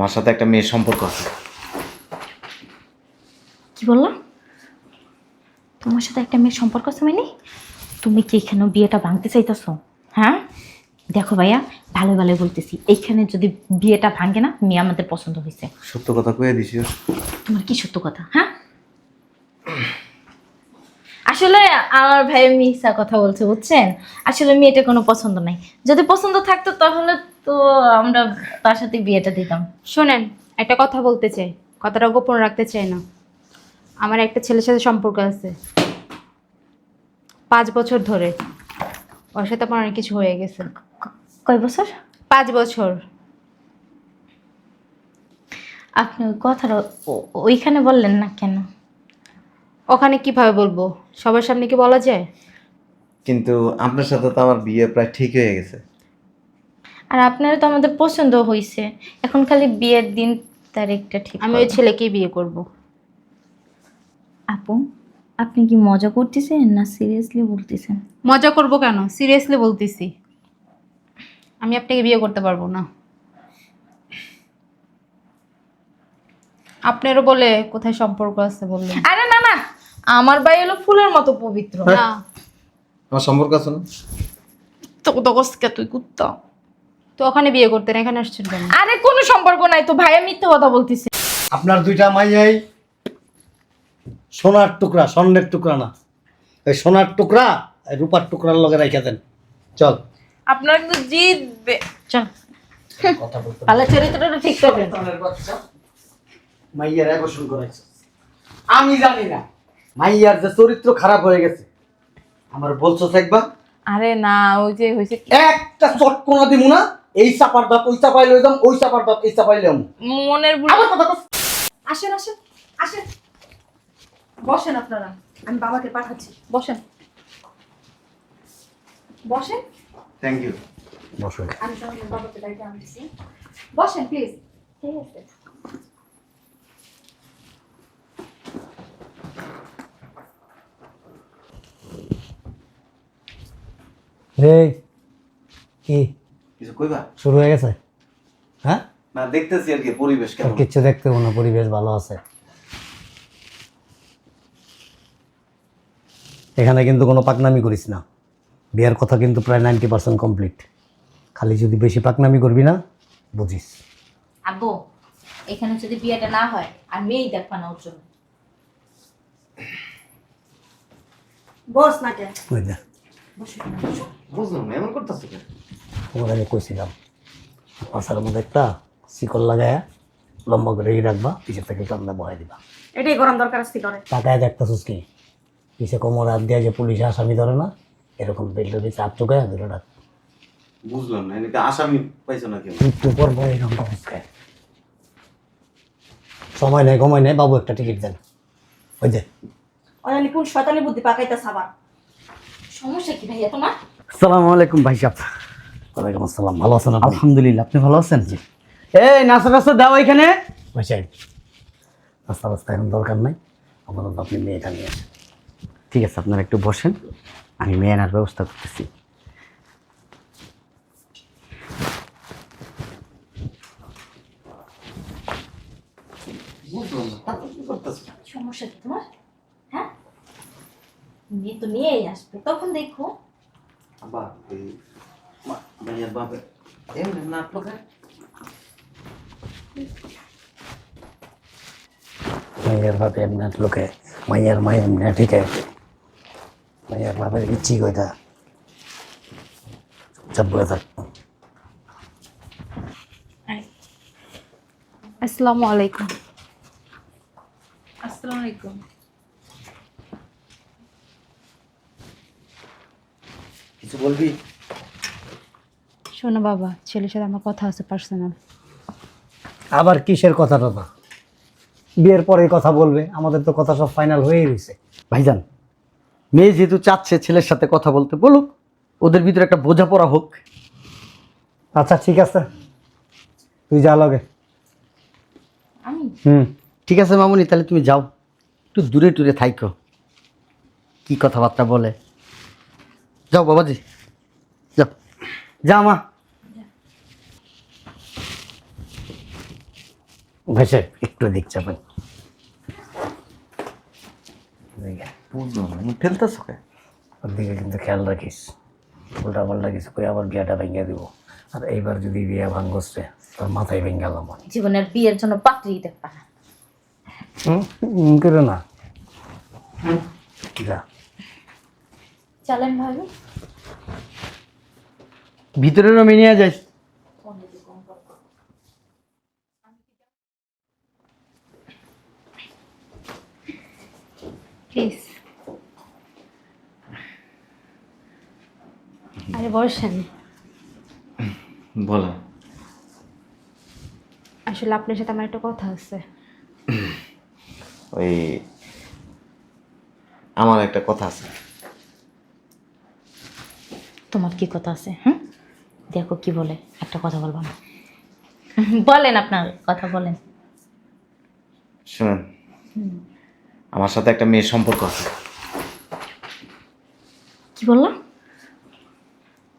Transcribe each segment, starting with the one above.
আমার সাথে একটা মেয়ের সম্পর্ক আছে। কি বললাম? তোমার সাথে একটা মেয়ের সম্পর্ক আছে মানে? তুমি কি এখানে বিয়েটা ভাঙতে চাইতেছো? হ্যাঁ, দেখো ভাইয়া, ভালো ভালো বলতেছি, এইখানে যদি বিয়েটা ভাঙে না, মেয়ে আমাদের পছন্দ হয়েছে। সত্য কথা কয়ে দিছি। তোমার কি সত্য কথা? হ্যাঁ, আসলে আমার ভাই মিথ্যা কথা বলছে, বুঝছেন? আসলে মেয়েটা কোনো পছন্দ নাই। যদি পছন্দ থাকতো তাহলে তো আমরা তার সাথে বিয়েটা দিতাম। শোনেন, একটা কথা বলতে চাই, কথাটা গোপন রাখতে চাই না। আমার একটা ছেলের সাথে সম্পর্ক আছে 5 বছর ধরে। ওর সাথে আমার অনেক কিছু হয়ে গেছে। কয় বছর? 5 বছর। আপনি ওই কথাটা ওইখানে বললেন না কেন? ওখানে কিভাবে বলবো? সবার সামনে কি বলা যায়? কিন্তু আপনার সাথে তো আমার বিয়ে প্রায় ঠিক হয়ে গেছে। আর আপনারও তো আমাদের পছন্দ হয়েছে, এখন খালি বিয়ের দিন তারিখটা ঠিক আমি ওই করো। ছেলেকেই বিয়ে করব। আপু, আপনি কি মজা করতেছেন না সিরিয়াসলি বলতেছেন? মজা করব কেন? সিরিয়াসলি বলতেছি। আমি আপনাকে বিয়ে করতে পারবো না। আপনারও বলে কোথায় সম্পর্ক আছে বললেন? আরে না না, আমার ভাই হলো ফুলের মতো পবিত্র। না, আমার সম্পর্ক আছে না? তো দোস্তকে তুই কুত্তা। তো ওখানে বিয়ে করতেন, এখানে আসছেন কেন? আরে কোনো সম্পর্ক নাই তো, ভাইয়া মিথ্যে কথা বলতিছে। আপনার দুইটা মাইয়াই সোনার টুকরা, স্বর্ণের টুকরা না। এই সোনার টুকরা এই রূপার টুকরার লগে রাইখা দেন। চল আপনার কিন্তু জিতবে। চল, কথা বলতে ভালো চরিত্রটা ঠিক করবেন। মাইয়ার আকর্ষণ করাইছে। আমি জানি না মাইয়ার যে চরিত্র খারাপ হয়ে গেছে। আমার বলছো একবার আরে না, ওই যে হয়েছে একটা চটকোনা দিমু না, এই চাপার দাঁত ওই চাপাই লই যাম, ওই চাপার দাঁত এই চাপাই লইম। মনের ভুল। আমার কথা কস। আসেন আসেন আসেন, বসেন আপনারা, আমি বাবাকে পাঠাচ্ছি। বসেন বসেন, থ্যাংক ইউ। বসো। আমি তাহলে বাবাকে ডাইকে আনতেছি। বসেন প্লিজ। ঠিক আছে। এই কি কিছু কইবা? শুরু হয়ে গেছে? হ্যাঁ, না, দেখতেছি আর কি পরিবেশ কেমন। কিচ্ছু দেখতে হবে না, পরিবেশ ভালো আছে। এখানে কিন্তু কোনো পাকনামি করিস না। বিয়ের কথা কিন্তু প্রায় 90% কমপ্লিট। খালি যদি বেশি পাকনামি করবি না, বুঝিস। আব্বু, এখানে যদি বিয়েটা না হয় আর মেয়েই দেখবা না ওর জন্য। বস না কে? ওই দেখ, বুঝলাম না, এমন করতেছো কেন? তোমার আমি কইছিলাম পাশার মধ্যে একটা শিকল লাগায়া লম্বা করে রাখবা, পিছের থেকে কান্দা বহাই দিবা। এটাই করার দরকার আছে করে। তাকায় দেখতেছিস কি? পিছে কোমর হাত দিয়ে যে পুলিশ আসামি ধরে না, এরকম বেল্টের পিছে হাত চুকায় ধরে রাখ। বুঝলাম না, এনেকে আসামি পাইছো নাকি? মৃত্যু পর্ব এরকম অবস্থায় সময় নেই, সময় নেই, বাবু একটা টিকিট দেন। ওই যে অজানি কোন শয়তানি বুদ্ধি পাকাইতা সাবা। সমস্যা কি ভাইয়া তোমার? আসসালামু আলাইকুম ভাই সাহেব। ওয়ালাইকুম আসসালাম, ভালো আছেন আপনি? আলহামদুলিল্লাহ, আপনি ভালো আছেন? এই নাস্তা টাস্তা দাও এখানে। ভাই সাহেব, রাস্তা রাস্তা এখন দরকার নাই, আপাতত আপনি মেয়েটা নিয়ে আসেন। ঠিক আছে, আপনারা একটু বসেন, আমি মেয়ে আনার ব্যবস্থা করতেছি। বুঝলাম না, তারপর কি করতেছো? সমস্যা কি তোমার? হ্যাঁ, মেয়ে তো নিয়েই আসবে, তখন দেখো। আবার এই ভাইয়ার বাপে এমনি নাটক হয়। মাইয়ের ভাবে এমনি লোকে, মাইয়ের মাই এমনি ঠিক আছে। মাইয়ের ভাবের ইচ্ছি কইটা চুপচাপ বলে থাক। আসসালামু আলাইকুম। আসসালামু আলাইকুম। কিছু বলবি? শোনো বাবা, ছেলের সাথে আমার কথা আছে পার্সোনাল। আবার কিসের কথা টথা? বিয়ের পরে কথা বলবে, আমাদের তো কথা সব ফাইনাল হয়েই রয়েছে। ভাইজান, মেয়ে যেহেতু চাচ্ছে ছেলের সাথে কথা বলতে, বলুক, ওদের ভিতরে একটা বোঝাপড়া হোক। আচ্ছা ঠিক আছে, তুই যা লগে। আমি ঠিক আছে মামুনি, তাহলে তুমি যাও, একটু দূরে টুরে থাইকো, কি কথাবার্তা বলে। যাও বাবাজি, যাও। যা মা। ভাই সাহেব একটু দিক চাপেন। বুঝলাম না, মুখ ঠেলতেছো কে? ওর দিকে কিন্তু খেয়াল রাখিস, উল্টা পাল্টা কিছু করে আবার বিয়াটা ভেঙে দিব। আর এইবার যদি বিয়া ভাঙ্গছে তোর মাথায় ভেঙে গেলাম। জীবনের বিয়ের জন্য পাত্রী দেখবা না। করে না যা। চলেন ভাবি। ভিতরের রুমে নিয়ে যাস। প্লিজ। আরে বসেন। বলো। আসলে আপনার সাথে আমার একটা কথা আছে। ওই আমার একটা কথা আছে। তোমার কি কথা আছে? হুম, দেখো কি বলে, একটা কথা বলবো না। বলেন, আপনার কথা বলেন। শুনেন, আমার সাথে একটা মেয়ের সম্পর্ক আছে। কি বললাম?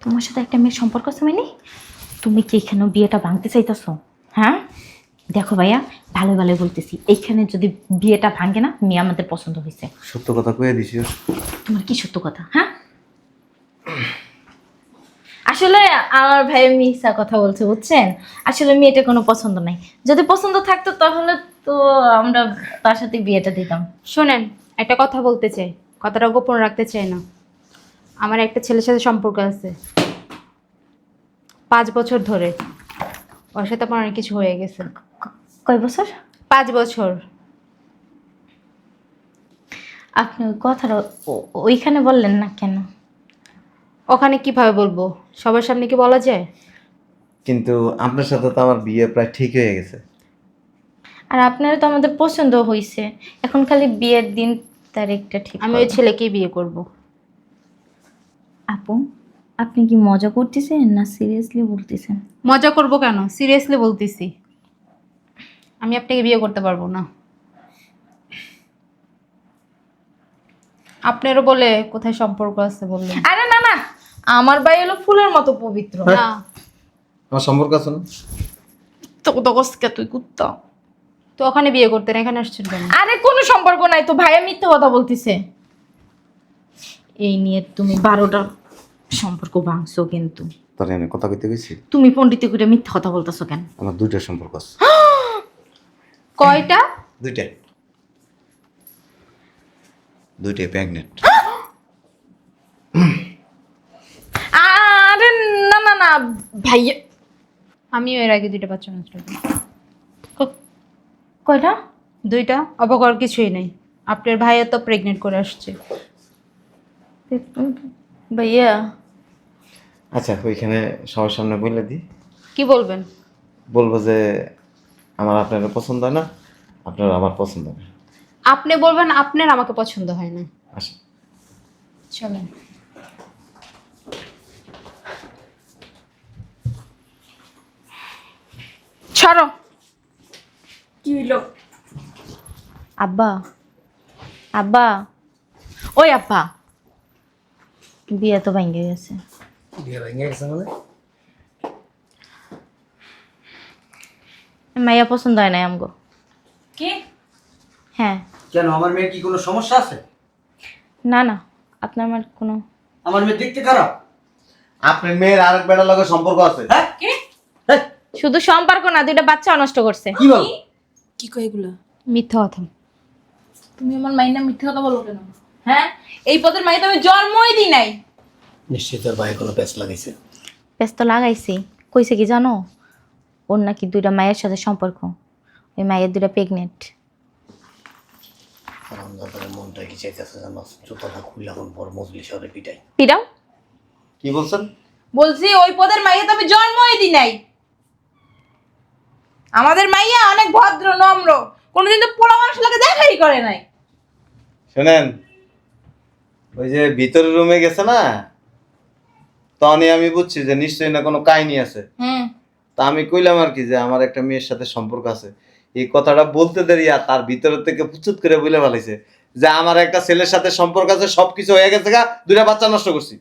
তোমার সাথে একটা মেয়ের সম্পর্ক আছে মানে? তুমি কি এখানে বিয়েটা ভাঙতে চাইতেছো? হ্যাঁ, দেখো ভাইয়া, ভালো ভালো বলতেছি, এইখানে যদি বিয়েটা ভাঙে না, মেয়ে আমাদের পছন্দ হয়েছে। সত্য কথা কয়ে দিছি। তোমার কি সত্য কথা? হ্যাঁ, আসলে আমার ভাই মিথ্যা কথা বলছে, বুঝছেন? আসলে মেয়েটা কোনো পছন্দ নাই। যদি পছন্দ থাকতো তাহলে তো আমরা তার সাথে বিয়েটা দিতাম। শোনেন, একটা কথা বলতে চাই, কথাটা গোপন রাখতে চাই না। আমার একটা ছেলের সাথে সম্পর্ক আছে 5 বছর ধরে। ওর সাথে আমার অনেক কিছু হয়ে গেছে। কয় বছর? 5 বছর। আপনি ওই কথাটা ওইখানে বললেন না কেন? ওখানে কিভাবে বলবো? সবার সামনে কি বলা যায়? কিন্তু আপনার সাথে তো আমার বিয়ে প্রায় ঠিক হয়ে গেছে। আর আপনারও তো আমাদের পছন্দ হয়েছে, এখন খালি বিয়ের দিন তারিখটা ঠিক আমি ওই করবেন। ছেলেকেই বিয়ে করব। আপু, আপনি কি মজা করতেছেন না সিরিয়াসলি বলতেছেন? মজা করব কেন? সিরিয়াসলি বলতেছি। আমি আপনাকে বিয়ে করতে পারবো না। আপনারও বলে কোথায় সম্পর্ক আছে বললেন? আরে না না, আমার ভাই হলো ফুলের মতো পবিত্র। না, আমার সম্পর্ক আছে না? তো তো কসকে তুই কুত্তা। তো ওখানে বিয়ে করতেন, এখানে আসছেন কেন? আরে কোনো সম্পর্ক নাই তো, ভাইয়া মিথ্যে কথা বলতিছে। এই নিয়ে তুমি 12টা সম্পর্ক ভাঙছো কিন্তু। তোর আমি কথা কইতে গেছি। তুমি পণ্ডিতি করে মিথ্যে কথা বলতেছো কেন? আমার দুইটা সম্পর্ক আছে। কয়টা? দুইটাই প্রেগনেন্ট। আরে না না না ভাইয়া। আমিও এর আগে 2টা বাচ্চা নষ্ট করি। কয়টা? 2টা। অবাক হওয়ার কিছুই নেই। আপনার ভাইয়া তো প্রেগনেন্ট করে আসছে। ভাইয়া, আচ্ছা, ওইখানে সবার সামনে বলে দিই। কি বলবেন? বলবো যে আমার আপনার পছন্দ হয় না, আপনার আমার পছন্দ হয় না। আপনি বলবেন আপনার আমাকে পছন্দ হয় না। আসেন। চলেন। ছাড়ো। কি হইলো? আব্বা, আব্বা, ওই আব্বা, বিয়ে তো ভেঙে গেছে। বিয়ে ভেঙে গেছে মানে? মাইয়া পছন্দ হয় নাই আমগো। কি? হ্যাঁ। কেন, আমার মেয়ের কি কোনো সমস্যা আছে? না না, আপনার আমার কোনো। আমার মেয়ে দেখতে খারাপ? আপনার মেয়ের আরেক বেটার লগে সম্পর্ক আছে। হ্যাঁ? কি? হ্যাঁ? শুধু সম্পর্ক না, 2টা বাচ্চা নষ্ট করছে। কি বল? কি কয় এগুলো? মিথ্যা কথা। তুমি আমার মাইনা মিথ্যে কথা বলো কেন? হ্যাঁ, এই পদের মাই তো আমি জন্মই দিই নাই। নিশ্চয়ই তোর ভাই কোনো প্যাচ লাগাইছে। ব্যস্ত লাগাইছি, কইছে কি জানো? ওর নাকি 2টা মায়ের সাথে সম্পর্ক, ওই মায়ের 2টা প্রেগনেন্ট। আমার মনটা কি চাইতেছে জানো? জুতোটা খুলে এখন বড় মজলি শহরে পিটাই। পিটাও। কি বলছেন? বলছি ওই পদের মাইয়া তো আমি জন্মই দিই নাই। আমাদের মাইয়া অনেক ভদ্র নম্র, কোনোদিন তো পোলা মানুষ লাগে দেখাই করে নাই। শোনেন, ওই যে ভিতরের রুমে গেছে না, তখনই আমি বুঝছি যে নিশ্চয়ই না কোনো কাহিনী আছে। তা আমি কইলাম আর কি যে আমার একটা মেয়ের সাথে সম্পর্ক আছে। এই কথাটা বলতে দেরি আর তার ভিতর থেকে পুচুত করে বলে ফেলাইছে যে আমার একটা ছেলের সাথে সম্পর্ক আছে, সবকিছু হয়ে গেছে গা, 2টা বাচ্চা নষ্ট করছি।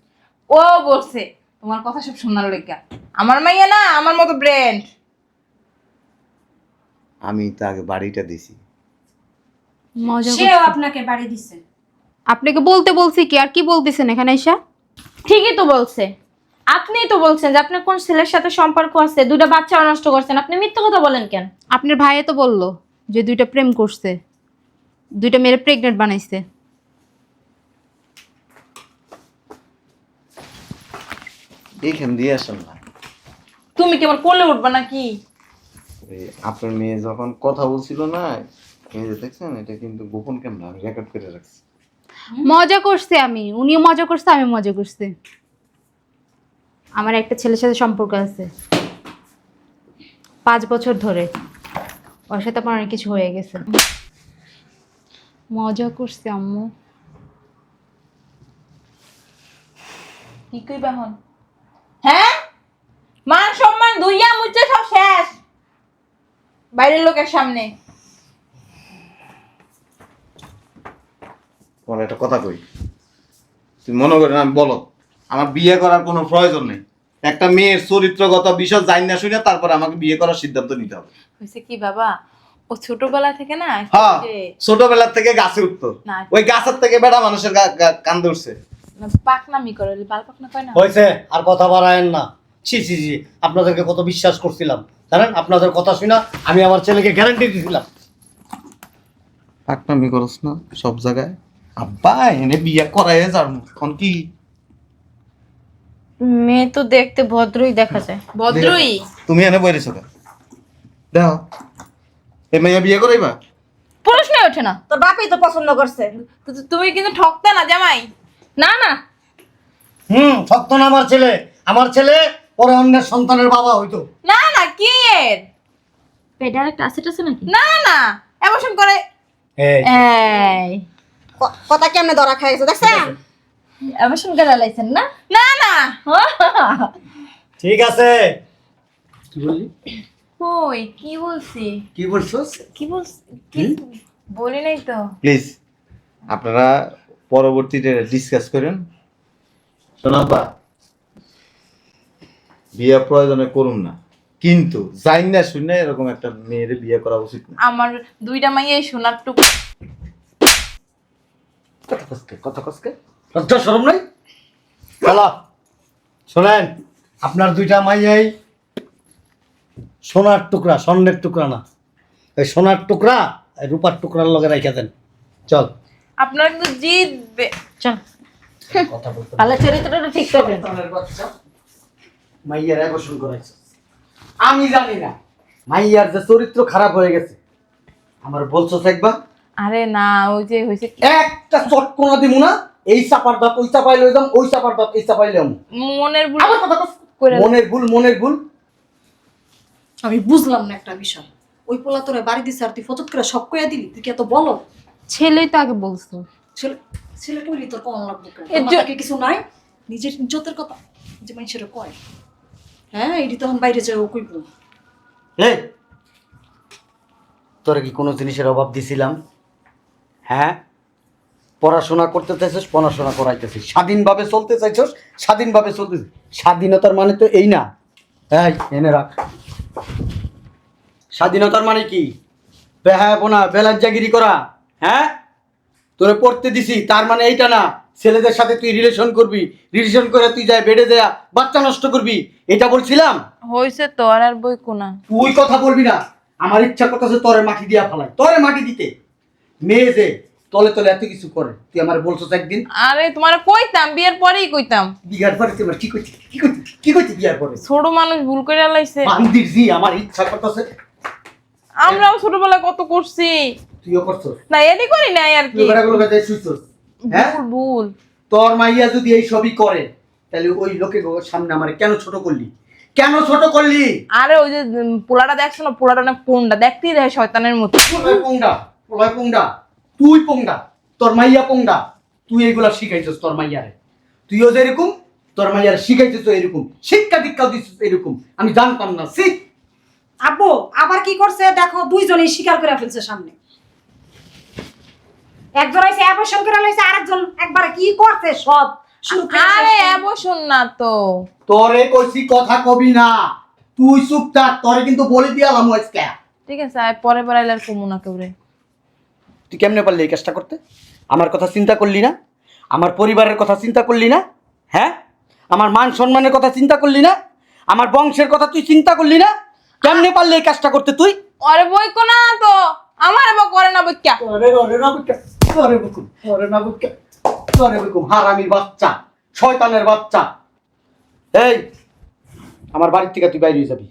ও বলছে তোমার কথা সব শোনার লেগা। আমার মাইয়া না আমার মতো ব্র্যান্ড। আমি তো আগে বাড়িটা দিছি। মজা সেও করছে। আপনাকে বাড়ি দিচ্ছে। আপনাকে বলতে বলছি কি, আর কি বলতেছেন এখানে এসা? ঠিকই তো বলছে। আপনিই তো বলছেন যে আপনার কোন ছেলের সাথে সম্পর্ক আছে, দুটো বাচ্চাও নষ্ট করছেন। আপনি মিথ্যা কথা বলেন কেন? আপনার ভাইয়ে তো বললো যে 2টা প্রেম করছে, 2টা মেরে প্রেগনেন্ট বানাইছে। এইখান দিয়ে আসেন না। তুমি কি আমার কোলে উঠবা নাকি? এই আপনার মেয়ে যখন কথা বলছিল না, এই যে দেখছেন, এটা কিন্তু গোপন ক্যামেরা, আমি রেকর্ড করে রাখছি। মজা করছে আমি, উনিও মজা করছে, আমি মজা করছি। আমার একটা ছেলের সাথে সম্পর্ক আছে 5 বছর ধরে, ওর সাথে আমার অনেক কিছু হয়ে গেছে। মজা করছে আম্মু। কি কইবা হন? হ্যাঁ, মান সম্মান দুইয়া মুচ্ছে সব শেষ বাইরের লোকের সামনে। তোমার একটা কথা কই, তুমি মনে করেন আমি বলো, আমার বিয়ে করার কোনো প্রয়োজন নেই। একটা মেয়ের চরিত্রগত বিষয় জানি না শুনে তারপরে আমাকে বিয়ে করার সিদ্ধান্ত নিতে হবে। হয়েছে কি বাবা, ও ছোটবেলা থেকে না হ্যাঁ, যে- ছোটবেলার থেকে গাছে উঠতো, না। ওই গাছের থেকে বেটা মানুষের কান্দে উঠছে। পাকনামি করে, বাল পাকনা কয় না। হয়েছে, আর কথা বাড়ায়েন না। ছি ছি ছি, আপনাদেরকে কত বিশ্বাস করছিলাম জানেন? আপনাদের কথা শুনা আমি আমার ছেলেকে গ্যারান্টি দিয়েছিলাম। পাকনামি করছ না সব জায়গায়। আব্বা এনে বিয়ে করাই যার এখন কি মেয়ে তো দেখতে ভদ্রই দেখা যায়। ভদ্রই। তুমি এনে বইরেছো কেন? দেখো এই মেয়ে বিয়ে করাইবা? প্রশ্নই ওঠে না। তোর বাপই তো পছন্দ করছে। তুমি কিন্তু ঠকতে না জামাই। না না, সত্য না আমার ছেলে। আমার ছেলে পরে অন্যের সন্তানের বাবা হইতো। না না, কি এর? পেডার একটা অ্যাসেট আছে নাকি? না না, অ্যাবর্শন করে। এই এই কথা কেমনে ধরা খাই গেছে দেখছেন? অ্যাবর্শন করে লাইছেন না? না না, ঠিক আছে। কি বললি? কই কি বলছি? কি বলছস? কি বলছি? কি বলি নাই তো। প্লিজ আপনারা পরবর্তীতে ডিসকাস করেন। শোনাবা, বিয়ে প্রয়োজনে করুন না, কিন্তু জানি না শুনে এরকম একটা মেয়ের বিয়ে করা উচিত না। আমার 2টা মাইয়াই সোনার টুক। কথা কসকে লজ্জা শরম নাই? চলো শোনেন, আপনার 2টা মাইয়াই সোনার টুকরা, স্বর্ণের টুকরা না। এই সোনার টুকরা এই রূপার টুকরার লগে রাইখা দেন। চল আপনারা কিন্তু জিতবে। চল, কথা বলতে তাহলে চরিত্রটা ঠিক করবেন। মাইয়ার আকর্ষণ করাইছে। আমি জানি না মাইয়ার যে চরিত্র খারাপ হয়ে গেছে। আমার বলছো একবার, আরে না, ওই যে হয়েছে কি, একটা চটকোনা দিমু না, এই চাপার দাঁত ওই চাপাই লই যাম, ওই চাপার দাঁত এই চাপাই লইম। মনের ভুল আমার কথা কস। করে মনের ভুল, মনের ভুল। আমি বুঝলাম না একটা বিষয়। ওই পোলা তোরে বাড়ি দিছে আর তুই ফচত করে সব কইয়া দিলি। তুই কি এত বলো? ছেলেই তো আগে বলছো। ছেলে ছেলেকে বলি তোর কম লাগবে কেন? এর তোমার কি কিছু নাই? নিজের ইজ্জতের কথা যে মানুষের কয়। হ্যাঁ, এটি তখন বাইরে যায় ও কইব। এই তোরা কি কোনো জিনিসের অভাব দিছিলাম? হ্যাঁ, পড়াশোনা করতে চাইছিস, পড়াশোনা করাইতেছিস, স্বাধীনভাবে চলতে চাইছিস, স্বাধীনভাবে চলতেছিস। স্বাধীনতার মানে তো এই না। এই এনে রাখ। স্বাধীনতার মানে কি? বেহায়াপনা, বেলাজ্জাগিরি করা। হ্যাঁ, তোরে পড়তে দিছি তার মানে এইটা না ছেলেদের সাথে তুই রিলেশন করবি, রিলেশন করে তুই যায় বেডে যায় বাচ্চা নষ্ট করবি, এটা বলছিলাম? হয়েছে তো, আর আর বই কোনা। তুই কথা বলবি না। আমার ইচ্ছা করতেছে তোরে মাটি দিয়া ফেলাই, তোরে মাটি দিতে। মেয়ে যে তলে তলে এত কিছু করে, তুই আমার বলছিস একদিন। আরে তোমার কইতাম, বিয়ের পরেই কইতাম। বিয়ার পরে তুই আমার কি করছিস, কি করছিস, কি করছিস বিয়ার পরে? ছোট মানুষ ভুল করে লাইছে। বান্দির জি, আমার ইচ্ছা করতেছে। আমরাও ছোটবেলায় কত করছি। তুইও করছিস। না এদি করি নাই আর কি। তুই বেড়াগুলো কাজে শুইছিস। হ্যাঁ, ভুল ভুল। তোর মাইয়া যদি এই সবই করে তাহলে ওই লোকে সামনে আমারে কেন ছোট করলি, কেন ছোট করলি? আরে ওই যে পোলাটা দেখছো না, পোলাটা অনেক পোন্ডা, দেখতেই দেয় শয়তানের মতো। পোলায় পোংডা, পোলায় পোংডা, তুই পোংডা, তোর মাইয়া পোংডা। তুই এইগুলা শিখাইছিস তোর মাইয়ারে। তুইও যেরকম তোর মাইয়ারে শিখাইছিস এরকম, শিক্ষা দীক্ষা দিছিস এরকম। আমি জানতাম না। শিখ। আব্বু আবার কি করছে দেখো, দুইজনেই স্বীকার করে ফেলছে সামনে। একজন হইছে অ্যাবর্শন করে লইছে, আরেকজন একবারে কি করছে সব শুরু করে আরে এবসন না তো। তোরে কইছি কথা কবি না, তুই চুপ থাক। তোরে কিন্তু বলে দিয়ালাম আজকে। ঠিক আছে আর পরে বেড়াইলে আর কমু না কেউ রে। তুই কেমনে পারলি এই কাজটা করতে? আমার কথা চিন্তা করলি না? আমার পরিবারের কথা চিন্তা করলি না? হ্যাঁ, আমার মান সম্মানের কথা চিন্তা করলি না? আমার বংশের কথা তুই চিন্তা করলি না? কেমনে পারলি এই কাজটা করতে তুই? আরে বইকো না তো, আমার এবার করে না বইকা। হারামির বাচ্চা, শয়তানের বাচ্চা। এই, আমার বাড়ির থেকে তুই বাইরে যাবি।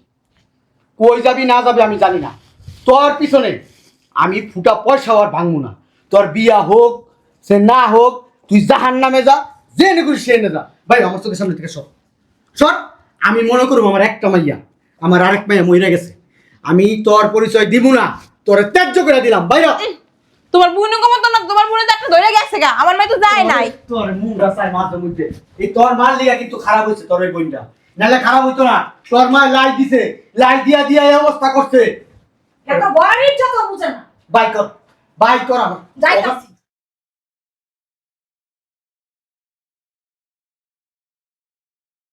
কই যাবি না যাবি আমি জানি না। তোর পিছনে আমি ফুটা পয়সা আর ভাঙবো না। তোর বিয়া হোক সে না হোক, তুই জাহান নামে যা, যে নেগুলি সে নে যা। ভাই আমার চোখের সামনে থেকে সর সর। আমি মনে করবো আমার একটা মাইয়া, আমার আরেক মাইয়া মইরা গেছে, আমি তোর পরিচয় দিব না, তোরে ত্যায্য করে দিলাম বাইরা। তোমার বোন কমতো না, তোমার বোনে তো একটা ধরে গেছে গা, আমার মেয়ে তো যায় নাই। তোর মুখ রাস্তায় মাঝে মধ্যে এই তোর মার লিগা কিন্তু খারাপ হয়েছে তোর এই বইটা, নাহলে খারাপ হইতো না। তোর মা লাই দিছে, লাই দিয়া দিয়া এই অবস্থা করছে। এত বড় ইজ্জত বুঝে না। বাই কর আমার যাইতাছি।